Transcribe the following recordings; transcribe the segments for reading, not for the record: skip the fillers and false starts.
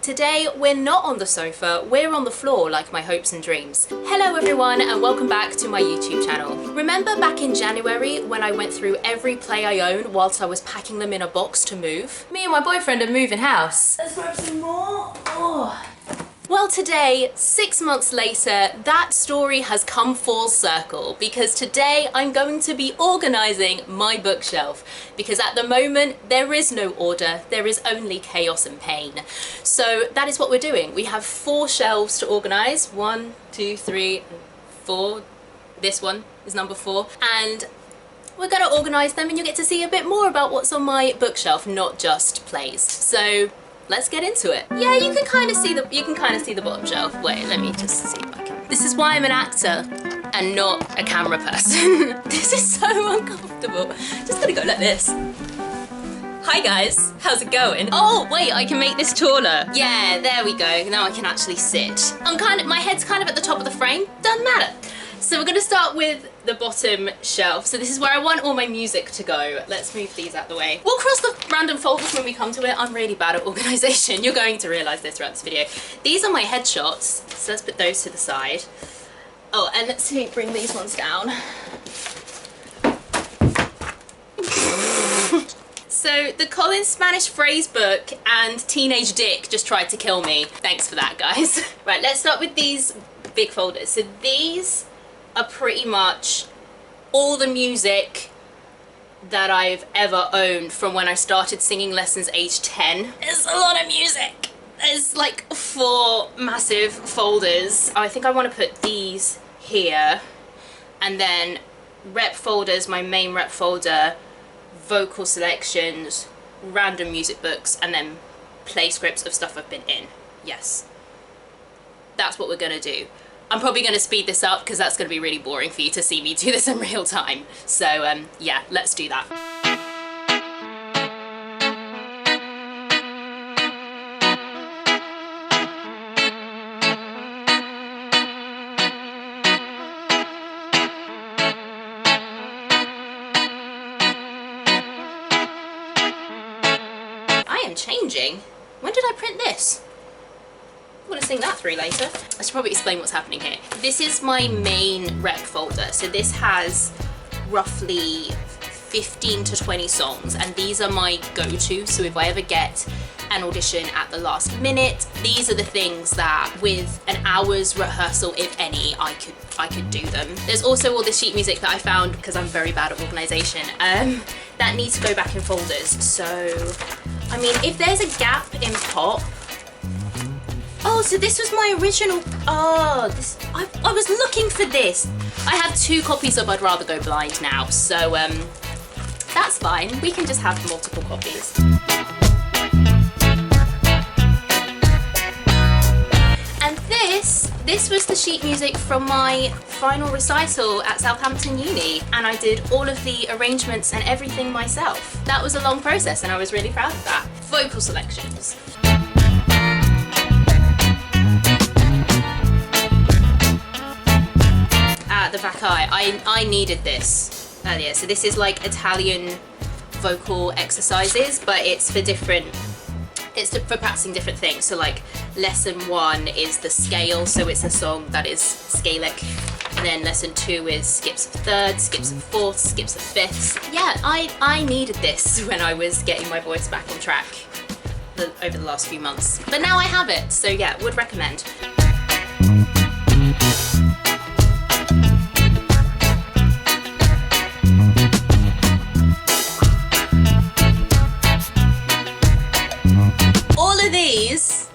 Today we're not on the sofa, we're on the floor like my hopes and dreams. Hello everyone and welcome back to my YouTube channel. Remember back in January when I went through every play I owned whilst I was packing them in a box to move? Me and my boyfriend are moving house. Let's grab some more. Oh. Well, today, 6 months later, that story has come full circle because today I'm going to be organising my bookshelf because at the moment there is no order, there is only chaos and pain. So that is what we're doing. We have 4 shelves to organise. 1, 2, 3, 4. This one is number 4. And we're going to organise them and you'll get to see a bit more about what's on my bookshelf, not just plays. So let's get into it. Yeah, you can kind of see the bottom shelf. Wait, let me just see if I can. This is why I'm an actor and not a camera person. This is so uncomfortable. Just gotta go like this. Hi guys, how's it going? Oh wait, I can make this taller. Yeah, there we go. Now I can actually sit. My head's kind of at the top of the frame. Doesn't matter. So we're gonna start with the bottom shelf. So this is where I want all my music to go. Let's move these out the way. We'll cross the random folders when we come to it. I'm really bad at organisation. You're going to realise this throughout this video. These are my headshots, so let's put those to the side. Oh, and let's see, bring these ones down. So the Collins Spanish phrase book and Teenage Dick just tried to kill me. Thanks for that, guys. Right, let's start with these big folders. So these are pretty much all the music that I've ever owned from when I started singing lessons age 10. There's a lot of music. There's like 4 massive folders. I think I want to put these here and then rep folders, my main rep folder, vocal selections, random music books, and then play scripts of stuff I've been in. Yes, that's what we're gonna do. I'm probably going to speed this up because that's going to be really boring for you to see me do this in real time. So yeah, let's do that. I am changing. When did I print this? I'm gonna think that through later. I should probably explain what's happening here. This is my main rep folder. So this has roughly 15 to 20 songs and these are my go-to. So if I ever get an audition at the last minute, these are the things that with an hour's rehearsal, if any, I could do them. There's also all the sheet music that I found because I'm very bad at organisation that needs to go back in folders. So, I mean, if there's a gap in pop, oh, so this was my original, I was looking for this. I have 2 copies of I'd Rather Go Blind now, so that's fine. We can just have multiple copies. And this was the sheet music from my final recital at Southampton Uni, and I did all of the arrangements and everything myself. That was a long process and I was really proud of that. Vocal selections. The back eye. I needed this earlier. So this is like Italian vocal exercises, but it's for for practicing different things. So like lesson 1 is the scale, so it's a song that is scalic, and then lesson 2 is skips of thirds, skips of fourths, skips of fifths. Yeah, I needed this when I was getting my voice back on track over the last few months, but now I have it, so yeah, would recommend. These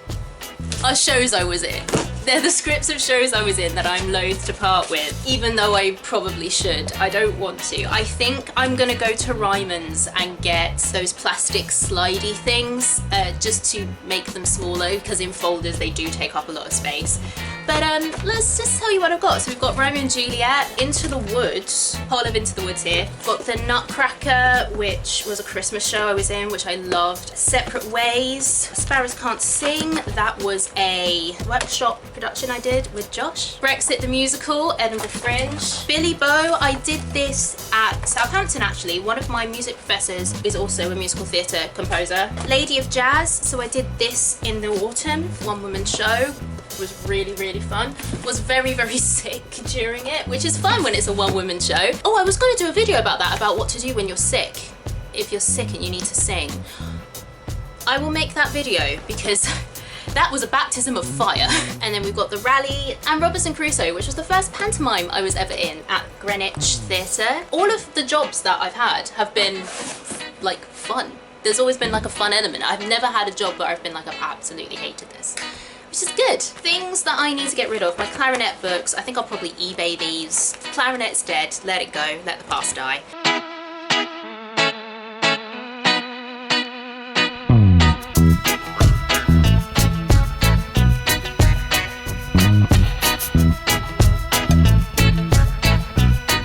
are shows I was in. They're the scripts of shows I was in that I'm loath to part with, even though I probably should. I don't want to. I think I'm gonna go to Ryman's and get those plastic slidey things just to make them smaller, because in folders they do take up a lot of space. But let's just tell you what I've got. So we've got Romeo and Juliet, Into the Woods, whole of Into the Woods here. Got The Nutcracker, which was a Christmas show I was in, which I loved. Separate Ways, Sparrows Can't Sing, that was a workshop production I did with Josh. Brexit the Musical, Edinburgh Fringe. Billy Bow, I did this at Southampton actually. One of my music professors is also a musical theatre composer. Lady of Jazz, so I did this in the autumn, one woman show. Was really, really fun. Was very, very sick during it, which is fun when it's a one woman show. Oh, I was going to do a video about that, about what to do when you're sick. If you're sick and you need to sing. I will make that video because that was a baptism of fire. And then we've got The Rally and Robinson Crusoe, which was the first pantomime I was ever in at Greenwich Theatre. All of the jobs that I've had have been like fun. There's always been like a fun element. I've never had a job where I've been like, I've absolutely hated this. Which is good. Things that I need to get rid of. My clarinet books, I think I'll probably eBay these. Clarinet's dead, let it go, let the past die.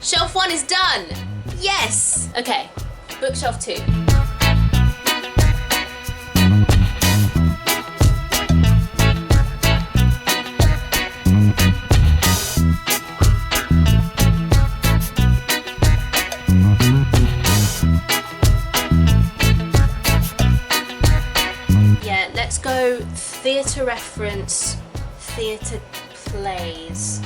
Shelf 1 is done! Yes! Okay, bookshelf 2. Let's go theatre reference, theatre plays,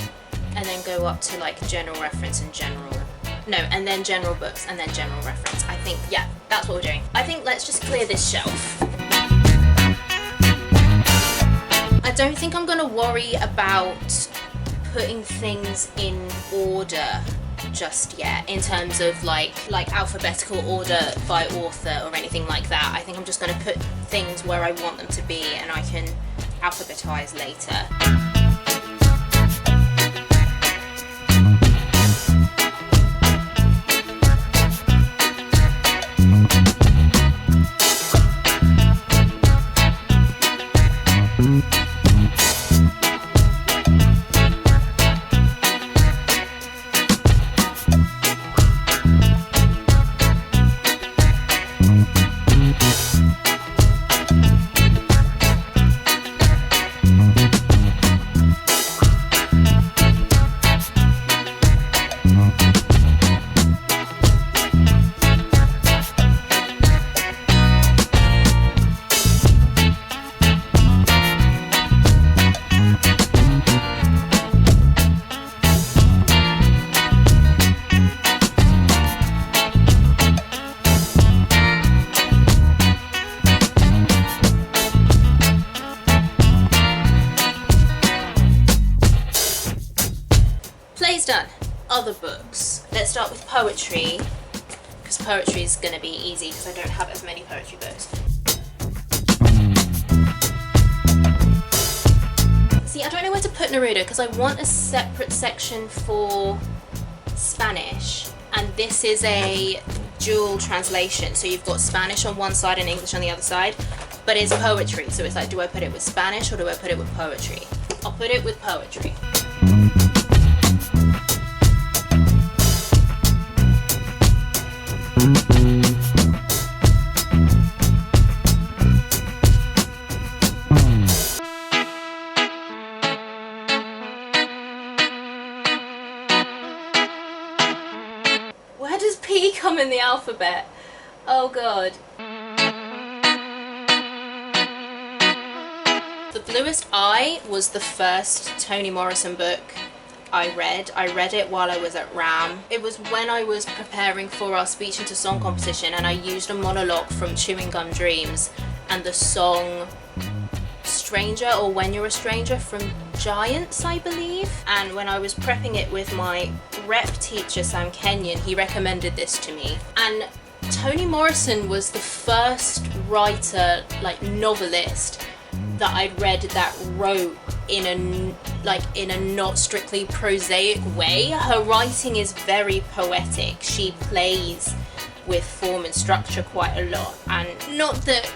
and then go up to like general reference and general, no, and then general books and then general reference. I think, yeah, that's what we're doing. I think let's just clear this shelf. I don't think I'm gonna worry about putting things in order just yet, in terms of like alphabetical order by author or anything like that. I think I'm just going to put things where I want them to be and I can alphabetize later. Plays done. Other books. Let's start with poetry, because poetry is going to be easy because I don't have as many poetry books. See, I don't know where to put Neruda because I want a separate section for Spanish, and this is a dual translation, so you've got Spanish on one side and English on the other side, but it's poetry, so it's like, do I put it with Spanish or do I put it with poetry? I'll put it with poetry. Where does P come in the alphabet? Oh god. The Bluest Eye was the first Toni Morrison book I read. I read it while I was at RAM. It was when I was preparing for our speech into song competition, and I used a monologue from Chewing Gum Dreams and the song Stranger, or When You're a Stranger, from Giants, I believe. And when I was prepping it with my rep teacher, Sam Kenyon, he recommended this to me. And Toni Morrison was the first writer, like novelist, that I'd read that wrote in a not strictly prosaic way. Her writing is very poetic. She plays with form and structure quite a lot, and not that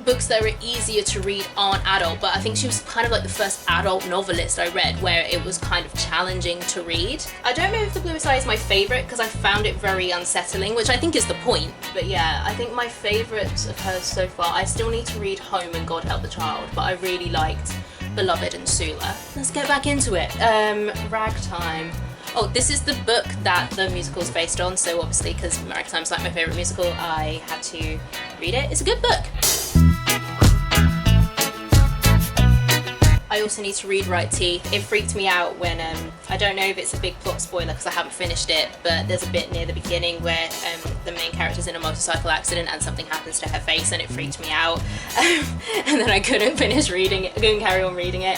books that are easier to read aren't adult, but I think she was kind of like the first adult novelist I read where it was kind of challenging to read. I don't know if The Bluest Eye is my favourite because I found it very unsettling, which I think is the point. But yeah, I think my favourites of hers so far, I still need to read Home and God Help the Child, but I really liked Beloved and Sula. Let's get back into it. Ragtime. Oh, this is the book that the musical is based on, so obviously because Ragtime's like my favourite musical, I had to read it. It's a good book. I also need to read Right Teeth. It freaked me out when, I don't know if it's a big plot spoiler because I haven't finished it, but there's a bit near the beginning where the main character's in a motorcycle accident and something happens to her face and it freaked me out. And then I couldn't finish reading it, couldn't carry on reading it.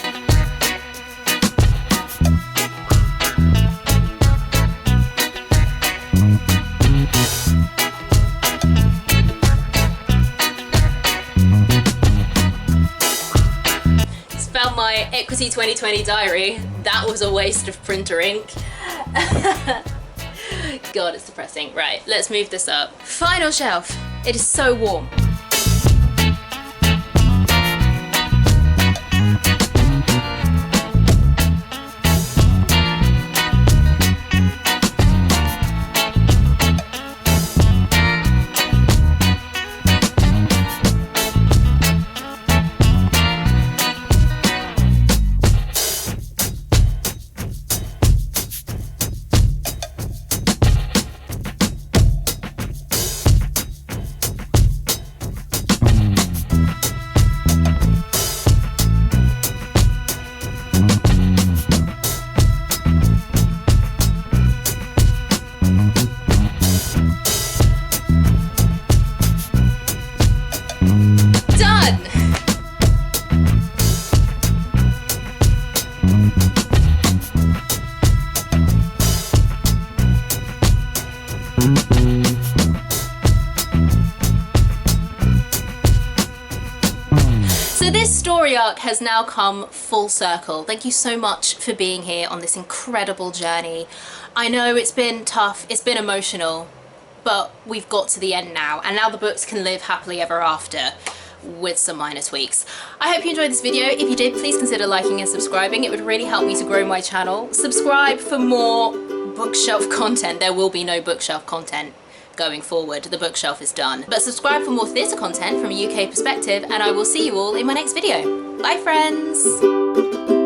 Found my Equity 2020 diary. That was a waste of printer ink. God, it's depressing. Right, let's move this up. Final shelf. It is so warm. So this story arc has now come full circle. Thank you so much for being here on this incredible journey. I know it's been tough, it's been emotional, but we've got to the end now, and now the books can live happily ever after with some minor tweaks. I hope you enjoyed this video. If you did, please consider liking and subscribing. It would really help me to grow my channel. Subscribe for more bookshelf content. There will be no bookshelf content going forward. The bookshelf is done. But subscribe for more theatre content from a UK perspective, and I will see you all in my next video. Bye friends!